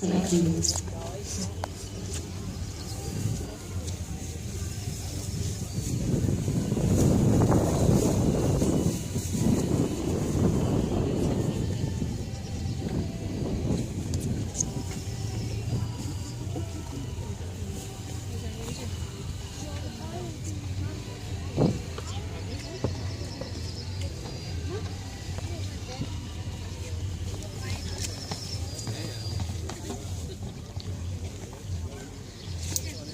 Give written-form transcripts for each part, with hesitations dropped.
23.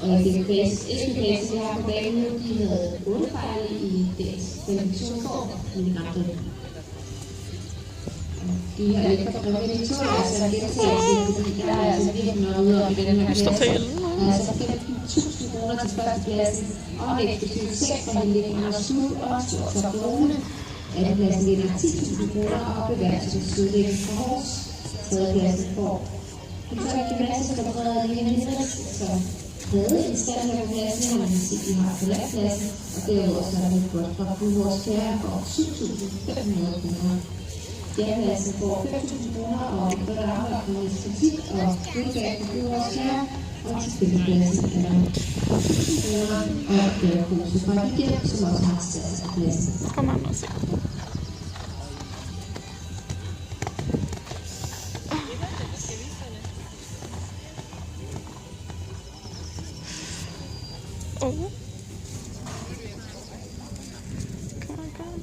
Og det SPKS, vi har på banen nu, de havde 8 fejl i deres kvalifikationsform, men det ramte dem. De har lidt for drømme i to, altså deltagelse, fordi der er altså virkelig noget ude om i den her klasse. Altså 15.000 kroner til førstepladsen, og en eksklusiv 6 fra Helene Anders Snud og Stortorp Rune. Andenpladsen vinder 10.000 kroner og bevæger til Sydlæggen fra Hors. Tredjepladsen får Victoria Gymnasisk og Frederik Henriks, som havde en stand på pladsen, og man kan se, at de har forladt pladsen, og derudover så er det godt fra Fuldborgs Kære og 7.500 kroner. Fjerdepladsen får 5.000 kroner og et godt arbejde på estetik og udgave på Fuldborgs Kære, og til femtepladsen er der 1.000 kroner og et pose fra Hygge, som også har sat sig på pladsen. Kom an og se. Oh. Come on.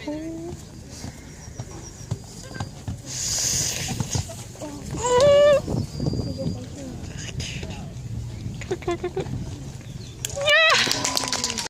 Oh.